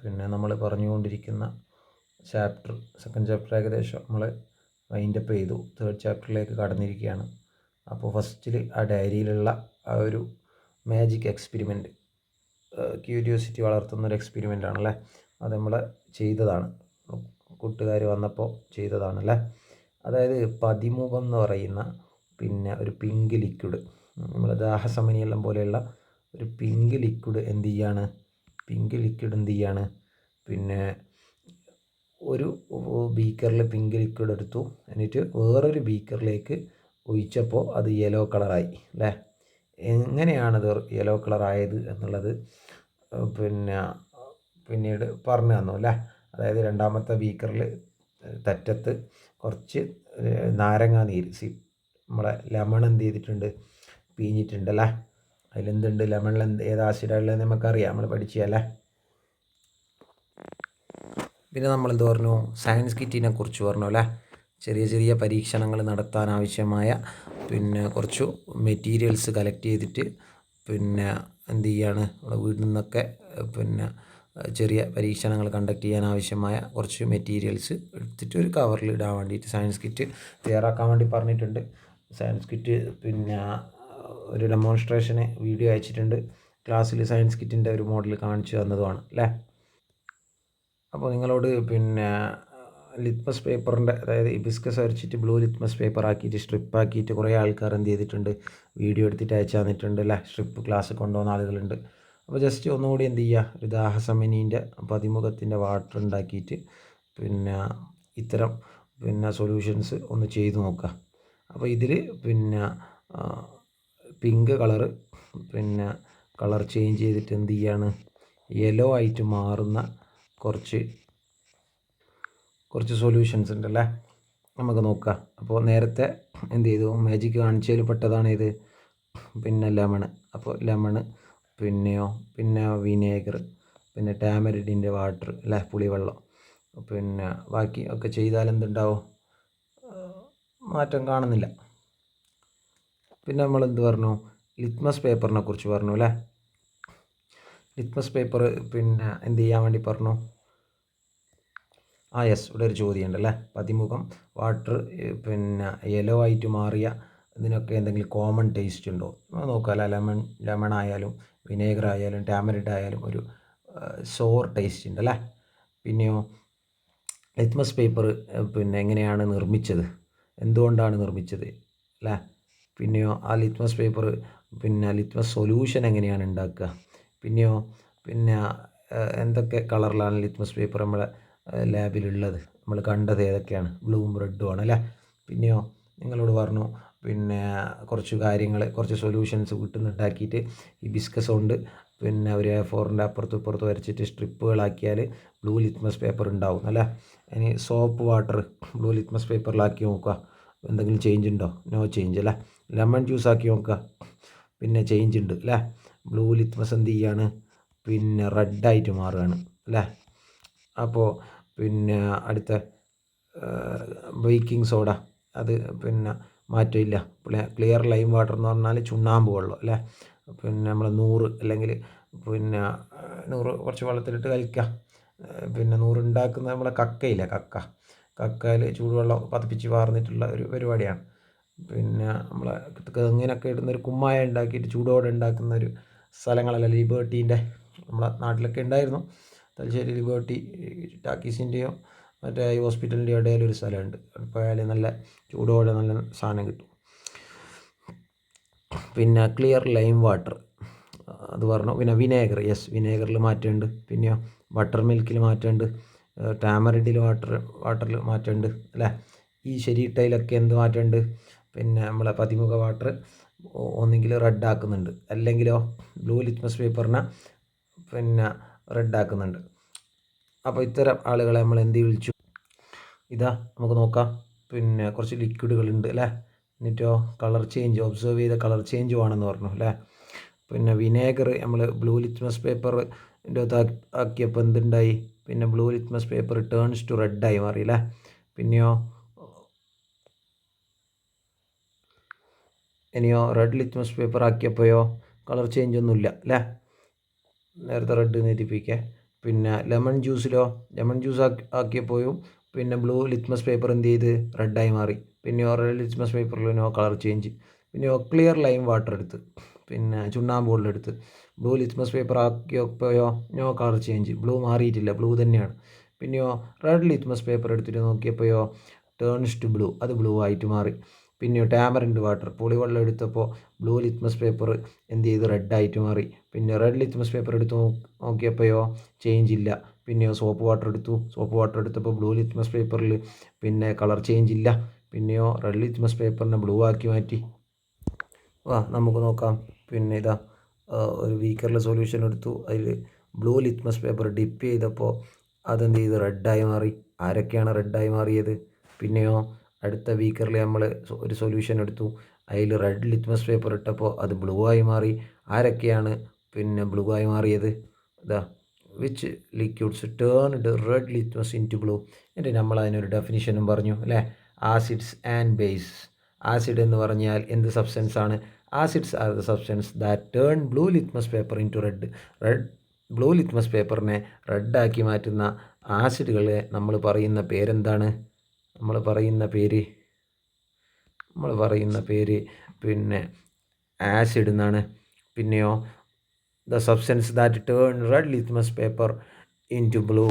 പിന്നെ നമ്മൾ പറഞ്ഞുകൊണ്ടിരിക്കുന്ന ചാപ്റ്റർ സെക്കൻഡ് ചാപ്റ്റർ ഏകദേശം നമ്മൾ വൈൻഡപ്പ് ചെയ്തു. തേർഡ് ചാപ്റ്ററിലേക്ക് കടന്നിരിക്കുകയാണ്. അപ്പോൾ ഫസ്റ്റിൽ ആ ഡയറിയിലുള്ള ആ ഒരു മാജിക് എക്സ്പെരിമെൻറ്റ്, ക്യൂരിയോസിറ്റി വളർത്തുന്നൊരു എക്സ്പെരിമെൻ്റ് ആണല്ലേ. അത് നമ്മൾ ചെയ്തതാണ്, കൂട്ടുകാർ വന്നപ്പോൾ ചെയ്തതാണല്ലേ. അതായത് പതിമുഖം എന്ന് പറയുന്ന പിന്നെ ഒരു പിങ്ക് ലിക്വിഡ്, നമ്മൾ ദാഹശമനിയെല്ലാം പോലെയുള്ള ഒരു പിങ്ക് ലിക്വിഡ് എന്ത് ചെയ്യാണ് പിന്നെ ഒരു ബീക്കറിൽ പിങ്ക് ലിക്വിഡ് എടുത്തു, എന്നിട്ട് വേറൊരു ബീക്കറിലേക്ക് ഒഴിച്ചപ്പോൾ അത് യെല്ലോ കളറായി അല്ലേ. എങ്ങനെയാണത് യെല്ലോ കളറായത് എന്നുള്ളത് പിന്നീട് പറഞ്ഞു തന്നു അല്ലേ. അതായത് രണ്ടാമത്തെ ബീക്കറിൽ തെറ്റത്ത് കുറച്ച് നാരങ്ങാ നീര്, നമ്മളെ ലെമൺ എന്ത് ചെയ്തിട്ടുണ്ട്, പിഴിഞ്ഞിട്ടുണ്ടല്ലേ. അതിലെന്തുണ്ട്, ലെമണിൽ ഏത് ആസിഡുള്ളതെന്ന് നമുക്കറിയാം, നമ്മൾ പഠിച്ചല്ലേ. പിന്നെ നമ്മൾ എന്ത് പറഞ്ഞു, സയൻസ് കിറ്റിനെ കുറിച്ച് പറഞ്ഞു അല്ലേ. ചെറിയ ചെറിയ പരീക്ഷണങ്ങൾ നടത്താൻ ആവശ്യമായ പിന്നെ കുറച്ച് മെറ്റീരിയൽസ് കളക്ട് ചെയ്തിട്ട് പിന്നെ എന്ത് ചെയ്യാണ്, നമ്മുടെ വീട്ടിൽ നിന്നൊക്കെ പിന്നെ ചെറിയ പരീക്ഷണങ്ങൾ കണ്ടക്ട് ചെയ്യാൻ ആവശ്യമായ കുറച്ച് മെറ്റീരിയൽസ് എടുത്തിട്ട് ഒരു കവറിൽ ഇടാൻ വേണ്ടിയിട്ട് സയൻസ് കിറ്റ് തയ്യാറാക്കാൻ വേണ്ടി പറഞ്ഞിട്ടുണ്ട്. സയൻസ് കിറ്റ് പിന്നെ ഒരു ഡെമോൺസ്ട്രേഷന് വീഡിയോ അയച്ചിട്ടുണ്ട്. ക്ലാസ്സിൽ സയൻസ് കിറ്റിൻ്റെ ഒരു മോഡൽ കാണിച്ചു തന്നതുമാണ് അല്ലേ. അപ്പോൾ നിങ്ങളോട് പിന്നെ ലിറ്റ്മസ് പേപ്പറിൻ്റെ, അതായത് ഹിബിസ്കസ് അരച്ചിട്ട് ബ്ലൂ ലിറ്റ്മസ് പേപ്പർ ആക്കിയിട്ട് സ്ട്രിപ്പാക്കിയിട്ട് കുറേ ആൾക്കാർ എന്ത് ചെയ്തിട്ടുണ്ട്, വീഡിയോ എടുത്തിട്ട് അയച്ചു തന്നിട്ടുണ്ട് അല്ലേ. സ്ട്രിപ്പ് ക്ലാസ് കൊണ്ടുപോകുന്ന ആളുകളുണ്ട്. അപ്പോൾ ജസ്റ്റ് ഒന്നുകൂടി എന്ത് ചെയ്യുക, ഒരു ദാഹശമനീൻ്റെ പതിമുഖത്തിൻ്റെ വാട്ടർ ഉണ്ടാക്കിയിട്ട് പിന്നെ ഇത്തരം പിന്നെ സൊല്യൂഷൻസ് ഒന്ന് ചെയ്തു നോക്കുക. അപ്പോൾ ഇതിൽ പിന്നെ പിങ്ക് കളറ് പിന്നെ കളർ ചേഞ്ച് ചെയ്തിട്ട് എന്ത് ചെയ്യാണ്, യെല്ലോ ആയിട്ട് മാറുന്ന കുറച്ച് സൊല്യൂഷൻസ് ഉണ്ടല്ലേ, നമുക്ക് നോക്കാം. അപ്പോൾ നേരത്തെ എന്ത് ചെയ്തു, മാജിക് കാണിച്ചതിൽ പെട്ടതാണ് ഇത് പിന്നെ ലെമണ്. അപ്പോൾ ലെമണ് പിന്നെ വിനേഗർ, പിന്നെ ടാമറിഡിൻ്റെ വാട്ടർ അല്ലേ, പുളിവെള്ളം. പിന്നെ ബാക്കി ഒക്കെ ചെയ്താൽ എന്തുണ്ടാവും, മാറ്റം കാണുന്നില്ല. പിന്നെ നമ്മൾ എന്ത് പറഞ്ഞു, ലിറ്റ്മസ് പേപ്പറിനെ കുറിച്ച് പറഞ്ഞു അല്ലേ. ലിറ്റ്മസ് പേപ്പർ പിന്നെ എന്ത് ചെയ്യാൻ വേണ്ടി പറഞ്ഞു, യെസ്, ഇവിടെ ഒരു ചോദ്യം ഉണ്ടല്ലേ. പതിമുഖം വാട്ടർ പിന്നെ യെല്ലോ ആയിട്ട് മാറിയ ഇതിനൊക്കെ എന്തെങ്കിലും കോമൺ ടേസ്റ്റ് ഉണ്ടോ നോക്കാമല്ലേ. ലെമൺ ആയാലും വിനേഗർ ആയാലും ടാമറിഡ് ആയാലും ഒരു സോർ ടേസ്റ്റ് ഉണ്ട് അല്ലേ. പിന്നെയോ ലിറ്റ്മസ് പേപ്പർ പിന്നെ എങ്ങനെയാണ് നിർമ്മിച്ചത്, എന്തുകൊണ്ടാണ് നിർമ്മിച്ചത് അല്ലേ. പിന്നെയോ ആ ലിറ്റ്മസ് പേപ്പർ പിന്നെ ലിറ്റ്മസ് സൊല്യൂഷൻ എങ്ങനെയാണ് ഉണ്ടാക്കുക. പിന്നെയോ പിന്നെ എന്തൊക്കെ കളറിലാണ് ലിറ്റ്മസ് പേപ്പർ നമ്മളെ ലാബിലുള്ളത്, നമ്മൾ കണ്ടത് ഏതൊക്കെയാണ്, ബ്ലൂവും റെഡും ആണ് അല്ലേ. പിന്നെയോ നിങ്ങളോട് പറഞ്ഞു പിന്നെ കുറച്ച് സൊല്യൂഷൻസ് വീട്ടിൽ നിന്ന് ഉണ്ടാക്കിയിട്ട് ഹിബിസ്കസ് കൊണ്ട് പിന്നെ ഒരു A4 അപ്പുറത്തും ഇപ്പുറത്തും വരച്ചിട്ട് സ്ട്രിപ്പുകളാക്കിയാൽ ബ്ലൂ ലിറ്റ്മസ് പേപ്പർ ഉണ്ടാവും അല്ലേ. ഇനി സോപ്പ് വാട്ടർ ബ്ലൂ ലിറ്റ്മസ് പേപ്പറിലാക്കി നോക്കുക, എന്തെങ്കിലും ചേഞ്ച് ഉണ്ടോ, നോ ചേഞ്ച് അല്ലേ. ലെമൺ ജ്യൂസ് ആക്കി നോക്കുക, പിന്നെ ചേഞ്ച് ഉണ്ട് അല്ലേ. ബ്ലൂ ലിറ്റ്മസ് എന്ത് ചെയ്യാണ്, പിന്നെ റെഡായിട്ട് മാറുകയാണ് അല്ലേ. അപ്പോൾ പിന്നെ അടുത്ത ബേക്കിംഗ് സോഡ, അത് പിന്നെ മാറ്റമില്ല. ക്ലിയർ ലൈം വാട്ടർ എന്ന് പറഞ്ഞാൽ ചുണ്ണാമ്പ് വെള്ളം അല്ലേ. പിന്നെ നമ്മൾ 100 അല്ലെങ്കിൽ പിന്നെ 100 കുറച്ച് വെള്ളത്തിലിട്ട് കലക്കുക. പിന്നെ 100 ഉണ്ടാക്കുന്ന നമ്മളെ കക്കയില്ല, കക്കയിൽ ചൂടുവെള്ളം പതിപ്പിച്ച് വാർന്നിട്ടുള്ള ഒരു പരിപാടിയാണ്. പിന്നെ നമ്മളെ തെങ്ങിനൊക്കെ ഇടുന്നൊരു കുമ്മായ ഉണ്ടാക്കിയിട്ട് ചൂടോടെ ഉണ്ടാക്കുന്ന ഒരു സ്ഥലങ്ങളല്ല ലിബേർട്ടീൻ്റെ, നമ്മളെ നാട്ടിലൊക്കെ ഉണ്ടായിരുന്നു. തലശ്ശേരി ലിബേർട്ടി ടാക്കീസിൻ്റെയോ മറ്റേ ഈ ഹോസ്പിറ്റലിൻ്റെ ഇടയിലൊരു സ്ഥലമുണ്ട്. പോയാൽ നല്ല ചൂടോടെ നല്ല സാധനം കിട്ടും. പിന്നെ ക്ലിയർ ലൈം വാട്ടർ അത് പറഞ്ഞു. പിന്നെ വിനേഗർ, യെസ്, വിനേഗറിൽ മാറ്റമുണ്ട്. പിന്നെയോ ബട്ടർ മിൽക്കിൽ മാറ്റമുണ്ട്, ടാമറിഡിൽ വാട്ടറിൽ മാറ്റമുണ്ട് അല്ലേ. ഈ ശരീട്ടയിലൊക്കെ എന്ത് മാറ്റമുണ്ട്, പിന്നെ നമ്മളെ പതിമുഖ വാട്ടർ ഒന്നെങ്കിൽ റെഡ് ആക്കുന്നുണ്ട്, അല്ലെങ്കിലോ ബ്ലൂ ലിറ്റ്മസ് പേപ്പറിനെ പിന്നെ റെഡ് ആക്കുന്നുണ്ട്. അപ്പോൾ ഇത്തരം ആളുകളെ നമ്മൾ എന്ത് വിളിച്ചു, ഇതാ നമുക്ക് നോക്കാം. പിന്നെ കുറച്ച് ലിക്വിഡുകളുണ്ട് അല്ലേ. എന്നിട്ടോ കളർ ചേഞ്ച് ഒബ്സർവ് ചെയ്ത കളർ ചേഞ്ച് വേണമെന്ന് പറഞ്ഞു അല്ലേ. പിന്നെ വിനേഗർ നമ്മൾ ബ്ലൂ ലിറ്റ്മസ് പേപ്പറിൻ്റെ അകത്ത് ആക്കിയപ്പോൾ എന്തുണ്ടായി, പിന്നെ blue litmus paper turns to റെഡായി മാറി അല്ലേ. ഇനിയോ റെഡ് ലിറ്റ്മസ് പേപ്പർ ആക്കിയപ്പോയോ കളർ ചേഞ്ച് ഒന്നുമില്ല അല്ലേ. നേരത്തെ റെഡ് നേരിപ്പിക്കുക. പിന്നെ ലെമൺ ജ്യൂസ് ആക്കിയപ്പോഴും പിന്നെ ബ്ലൂ ലിറ്റ്മസ് പേപ്പർ എന്ത് ചെയ്ത് റെഡായി മാറി. പിന്നെ റെഡ് ലിറ്റ്മസ് പേപ്പറിൽ നോ കളർ ചേഞ്ച്. പിന്നെ ക്ലിയർ ലൈം വാട്ടർ എടുത്ത് പിന്നെ ചുണ്ണാമ്പ് വെള്ളം ബ്ലൂ ലിറ്റ്മസ് പേപ്പർ ആക്കിയപ്പോഴോ നോ കളർ ചേഞ്ച്, ബ്ലൂ മാറിയിട്ടില്ല, ബ്ലൂ തന്നെയാണ്. പിന്നെയോ റെഡ് ലിറ്റ്മസ് പേപ്പർ എടുത്തിട്ട് നോക്കിയപ്പോഴോ ടേൺസ് ടു ബ്ലൂ, അത് ബ്ലൂ ആയിട്ട് മാറി. പിന്നെയോ ടാമറിൻഡ് വാട്ടർ പുളിവെള്ളം എടുത്തപ്പോൾ ബ്ലൂ ലിറ്റ്മസ് പേപ്പർ എന്ത് ചെയ്ത് റെഡായിട്ട് മാറി. പിന്നെ റെഡ് ലിറ്റ്മസ് പേപ്പർ എടുത്ത് നോക്കിയപ്പോഴോ ചേഞ്ച് ഇല്ല. പിന്നെയോ സോപ്പ് വാട്ടർ എടുത്തപ്പോൾ ബ്ലൂ ലിറ്റ്മസ് പേപ്പറിൽ പിന്നെ കളർ ചേഞ്ച് ഇല്ല. പിന്നെയോ റെഡ് ലിറ്റ്മസ് പേപ്പറിനെ ബ്ലൂ ആക്കി മാറ്റി. നമുക്ക് നോക്കാം. പിന്നെ ഇതാ ഒരു ബീക്കറിൽ സൊല്യൂഷൻ എടുത്തു, അതിൽ ബ്ലൂ ലിറ്റ്മസ് പേപ്പർ ഡിപ്പ് ചെയ്തപ്പോൾ അതെന്ത് ചെയ്ത് റെഡായി മാറി. ആരൊക്കെയാണ് റെഡായി മാറിയത്? പിന്നെയോ അടുത്ത ബീക്കറിൽ നമ്മൾ ഒരു സൊല്യൂഷൻ എടുത്തു, അതിൽ റെഡ് ലിറ്റ്മസ് പേപ്പർ ഇട്ടപ്പോൾ അത് ബ്ലൂ ആയി മാറി. ആരൊക്കെയാണ് പിന്നെ ബ്ലൂ ആയി മാറിയത്? ഇതാ which liquids turned red litmus into blue. എന്നിട്ട് നമ്മൾ അതിനൊരു ഡെഫിനിഷനും പറഞ്ഞു അല്ലേ. Acids and base. ആസിഡ് എന്ന് പറഞ്ഞാൽ എന്ത് സബ്സ്റ്റൻസ് ആണ്? Acids are the substance that turn blue litmus paper into red. Blue litmus പേപ്പറിനെ റെഡാക്കി മാറ്റുന്ന ആസിഡുകളെ നമ്മൾ പറയുന്ന പേരെന്താണ്? നമ്മൾ പറയുന്ന പേര് പിന്നെ ആസിഡ് എന്നാണ്. പിന്നെയോ the substance that turn red litmus paper into blue,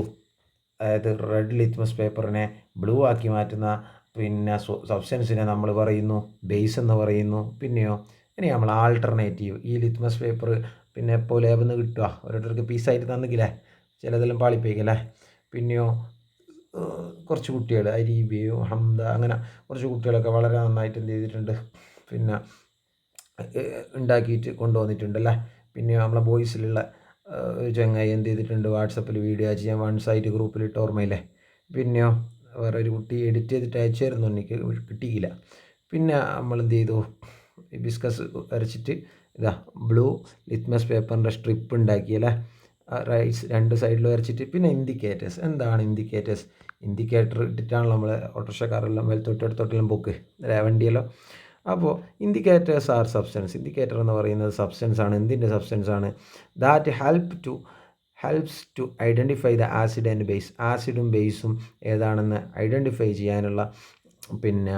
അതായത് റെഡ് ലിറ്റ്മസ് പേപ്പറിനെ ബ്ലൂ ആക്കി മാറ്റുന്ന പിന്നെ സബ്സ്റ്റൻസിനെ നമ്മൾ പറയുന്നു ബേസ് എന്ന് പറയുന്നു. പിന്നെയോ ഇനി നമ്മൾ ആൾട്ടർനേറ്റീവ്, ഈ ലിറ്റ്മസ് പേപ്പർ പിന്നെ ഇപ്പോൾ ലേബിൽ നിന്ന് കിട്ടുക, ഓരോരുത്തർക്ക് പീസായിട്ട് തന്നിക്കില്ലേ, ചിലതെല്ലാം പാളിപ്പോയിക്കല്ലേ. പിന്നെയോ കുറച്ച് കുട്ടികൾ അരീബിയോ ഹംദ അങ്ങനെ കുറച്ച് കുട്ടികളൊക്കെ വളരെ നന്നായിട്ട് എന്ത് ചെയ്തിട്ടുണ്ട് പിന്നെ ഉണ്ടാക്കിയിട്ട് കൊണ്ടുവന്നിട്ടുണ്ടല്ലേ. പിന്നെ നമ്മളെ ബോയ്സിലുള്ള ഒരു ചങ്ങായി എന്ത് ചെയ്തിട്ടുണ്ട്, വാട്സപ്പിൽ വീഡിയോ അയച്ച് ഞാൻ വൺ സൈറ്റ് ഗ്രൂപ്പിലിട്ട് ഓർമ്മയില്ലേ. പിന്നെയോ വേറെ ഒരു കുട്ടി എഡിറ്റ് ചെയ്തിട്ട് അയച്ചായിരുന്നു, എനിക്ക് കിട്ടിയില്ല. പിന്നെ നമ്മൾ എന്ത് ചെയ്തു, ബിസ്കസ് വരച്ചിട്ട് ഇതാ ബ്ലൂ ലിറ്റ്മസ് പേപ്പറിൻ്റെ സ്ട്രിപ്പ് ഉണ്ടാക്കിയല്ലേ, റൈറ്റ്സ് രണ്ട് സൈഡിൽ വരച്ചിട്ട്. പിന്നെ ഇൻഡിക്കേറ്റേഴ്സ്. എന്താണ് ഇൻഡിക്കേറ്റേഴ്സ്? ഇൻഡിക്കേറ്റർ ഇട്ടിട്ടാണല്ലോ നമ്മൾ ഓട്ടോറിക്ഷക്കാരെല്ലാം തൊട്ടെല്ലാം പോക്ക് വണ്ടിയല്ലോ. അപ്പോൾ ഇൻഡിക്കേറ്റേഴ്സ് ആർ സബ്സ്റ്റൻസ്. ഇൻഡിക്കേറ്റർ എന്ന് പറയുന്നത് സബ്സ്റ്റൻസ് ആണ്. എന്തിൻ്റെ സബ്സ്റ്റൻസ് ആണ്? That helps to identify the acid and base. ആസിഡും ബേസും ഏതാണെന്ന് ഐഡൻറ്റിഫൈ ചെയ്യാനുള്ള പിന്നെ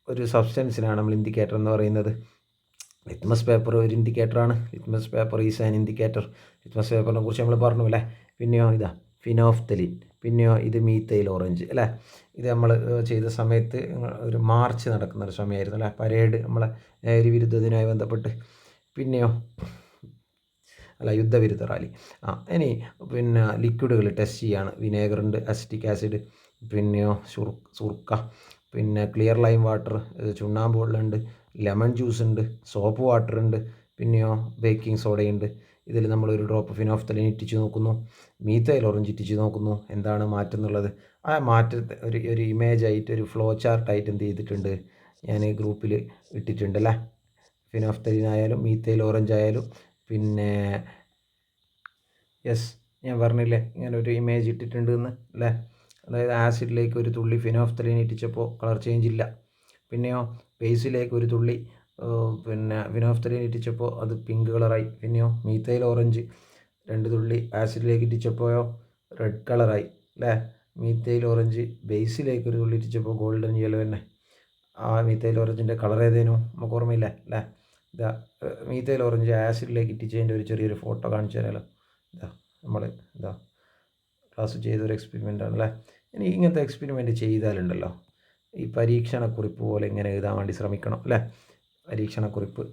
ഒരു സബ്സ്റ്റൻസിനാണ് നമ്മൾ ഇൻഡിക്കേറ്റർ എന്ന് പറയുന്നത്. ലിറ്റ്മസ് പേപ്പർ ഒരു ഇൻഡിക്കേറ്ററാണ്. Litmus paper is an indicator. Litmus പേപ്പറിനെ കുറിച്ച് നമ്മൾ പറഞ്ഞു അല്ലേ. പിന്നെയോ ഇതാ ഫിനോഫ്തലിൻ. പിന്നെയോ ഇത് മീത്തൈൽ ഓറഞ്ച് അല്ലേ. ഇത് നമ്മൾ ചെയ്ത സമയത്ത് ഒരു മാർച്ച് നടക്കുന്ന ഒരു സമയമായിരുന്നു അല്ലേ, പരേഡ്, നമ്മളെ ലഹരി വിരുദ്ധത്തിനായി ബന്ധപ്പെട്ട്. പിന്നെയോ യുദ്ധവിരുദ്ധ റാലി. ഇനി പിന്നെ ലിക്വിഡുകൾ ടെസ്റ്റ് ചെയ്യാണ്. വിനേഗറുണ്ട്, അസിറ്റിക് ആസിഡ്, പിന്നെയോ സുർക്ക, പിന്നെ ക്ലിയർ ലൈം വാട്ടർ, ചുണ്ണാമ്പ് വെള്ളമുണ്ട്, ലെമൺ ജ്യൂസ് ഉണ്ട്, സോപ്പ് വാട്ടർ ഉണ്ട്, പിന്നെയോ ബേക്കിംഗ് സോഡയുണ്ട്. ഇതിൽ നമ്മളൊരു ഡ്രോപ്പ് ഫിനോഫ്തലിൻ ഇറ്റിച്ച് നോക്കുന്നു, മീത്തൈൽ ഓറഞ്ച് ഇറ്റിച്ച് നോക്കുന്നു. എന്താണ് മാറ്റം എന്നുള്ളത് ആ മാറ്റത്തെ ഒരു ഇമേജ് ആയിട്ട്, ഒരു ഫ്ലോ ചാർട്ടായിട്ട് എന്ത് ചെയ്തിട്ടുണ്ട്, ഞാൻ ഗ്രൂപ്പിൽ ഇട്ടിട്ടുണ്ടല്ലേ. ഫിനോഫ്തലിൻ ആയാലും മീത്തൈൽ ഓറഞ്ച് ആയാലും പിന്നെ ഞാൻ പറഞ്ഞില്ലേ ഇങ്ങനെ ഒരു ഇമേജ് ഇട്ടിട്ടുണ്ട് എന്ന് അല്ലേ. അതായത് ആസിഡിലേക്ക് ഒരു തുള്ളി ഫിനോഫ്തലിൻ ഇറ്റിച്ചപ്പോൾ കളർ ചേഞ്ച് ഇല്ല. പിന്നെയോ ബേസിലേക്ക് ഒരു തുള്ളി പിന്നെ ഫിനോഫ്തലിൻ ഇറ്റിച്ചപ്പോൾ അത് പിങ്ക് കളറായി. പിന്നെയോ മീത്തൈൽ ഓറഞ്ച് 2 തുള്ളി ആസിഡിലേക്ക് ഇറ്റിച്ചപ്പോഴോ റെഡ് കളറായി അല്ലേ. മീത്തൈൽ ഓറഞ്ച് ബേസിലേക്ക് ഒരു തുള്ളി ഇറ്റിച്ചപ്പോൾ ഗോൾഡൻ യെല്ലോ തന്നെ. ആ മീത്തൈൽ ഓറഞ്ചിൻ്റെ കളർ ഏതേനു നമുക്ക് ഓർമ്മയില്ല അല്ലേ. ഇതാ മീത്തൈൽ ഓറഞ്ച് ആസിഡിലേക്ക് ഇറ്റിച്ചതിൻ്റെ ഒരു ചെറിയൊരു ഫോട്ടോ കാണിച്ചു തരാമല്ലോ. നമ്മൾ ക്ലാസ് ചെയ്തൊരു എക്സ്പെരിമെൻ്റ് ആണല്ലേ. ഇനി ഇങ്ങനത്തെ എക്സ്പെരിമെൻറ്റ് ചെയ്താലുണ്ടല്ലോ, ഈ പരീക്ഷണക്കുറിപ്പ് പോലെ ഇങ്ങനെ എഴുതാൻ വേണ്ടി ശ്രമിക്കണം അല്ലേ. പരീക്ഷണക്കുറിപ്പ്,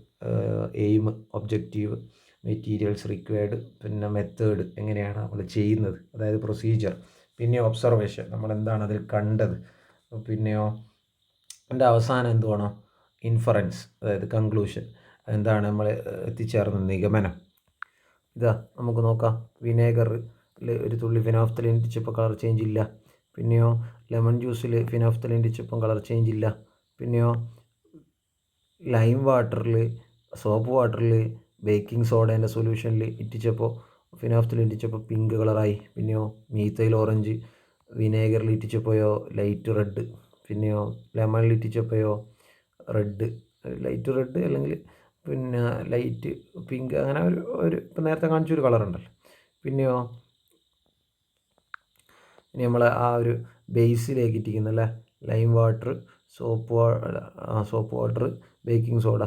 എയിം, ഒബ്ജക്റ്റീവ്, മെറ്റീരിയൽസ് റിക്വയർഡ്, പിന്നെ മെത്തേഡ്, എങ്ങനെയാണ് നമ്മൾ ചെയ്യുന്നത്, അതായത് പ്രൊസീജിയർ, പിന്നെ ഒബ്സർവേഷൻ, നമ്മൾ എന്താണ് അതിൽ കണ്ടത്, പിന്നെയോ എൻ്റെ അവസാനം എന്ത് വേണം, ഇൻഫറൻസ്, അതായത് കൺക്ലൂഷൻ, എന്താണ് നമ്മൾ എത്തിച്ചേർന്ന നിഗമനം. ഇതാ നമുക്ക് നോക്കാം. വിനേഗറിൽ ഒരു തുള്ളി ഫിനോഫ്തലിൻ ഇറ്റിച്ചപ്പോൾ കളർ ചേഞ്ച് ഇല്ല. പിന്നെയോ ലെമൺ ജ്യൂസിൽ ഫിനോഫ്തലിൻ ഇറ്റിച്ചപ്പം കളർ ചേഞ്ച് ഇല്ല. പിന്നെയോ ലൈം വാട്ടറിൽ, സോപ്പ് വാട്ടറിൽ, ബേക്കിംഗ് സോഡേൻ്റെ സൊല്യൂഷനിൽ ഇറ്റിച്ചപ്പോൾ ഫിനോഫ്തലിൻ ഇറ്റിച്ചപ്പോൾ പിങ്ക് കളറായി. പിന്നെയോ മീത്തൈൽ ഓറഞ്ച് വിനേഗറിൽ ഇറ്റിച്ചപ്പോയോ ലൈറ്റ് റെഡ്. പിന്നെയോ ലെമണിൽ ഇറ്റിച്ചപ്പോയോ ലൈറ്റ് റെഡ് അല്ലെങ്കിൽ പിന്നെ ലൈറ്റ് പിങ്ക്, അങ്ങനെ ഒരു ഇപ്പം നേരത്തെ കാണിച്ചൊരു കളറുണ്ടല്ലോ. പിന്നെയോ ഇനി നമ്മൾ ആ ഒരു ബേസിലേക്ക് ഇട്ടിരിക്കുന്നല്ലേ, lime water, soap water, baking soda,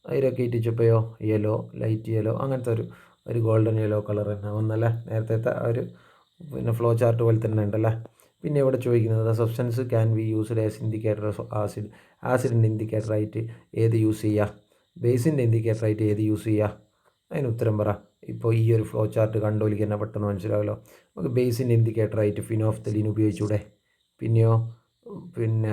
അതിലൊക്കെ ഇട്ടിച്ചപ്പോഴോ യെല്ലോ, ലൈറ്റ് യെല്ലോ, അങ്ങനത്തെ ഒരു ഗോൾഡൻ യെല്ലോ കളർ തന്നെ വന്നല്ലേ. നേരത്തെ ആ ഒരു ഫ്ലോ ചാർട്ട് പോലെ തന്നെ ഉണ്ടല്ലേ. പിന്നെ ഇവിടെ ചോദിക്കുന്നത് substance can be used as indicator of ആസിഡിൻ്റെ ഇൻഡിക്കേറ്ററായിട്ട് ഏത് യൂസ് ചെയ്യുക, ബേസിൻ്റെ ഇൻഡിക്കേറ്ററായിട്ട് ഏത് യൂസ് ചെയ്യുക? അതിന് ഉത്തരം പറ. ഇപ്പോൾ ഈ ഒരു ഫ്ലോ ചാർട്ട് കണ്ടോലിക്ക് തന്നെ പെട്ടെന്ന് മനസ്സിലാവല്ലോ. നമുക്ക് ബേസിൻ്റെ ഇൻഡിക്കേറ്ററായിട്ട് ഫിനോഫ്തലീൻ ഉപയോഗിച്ചൂടെ? പിന്നെ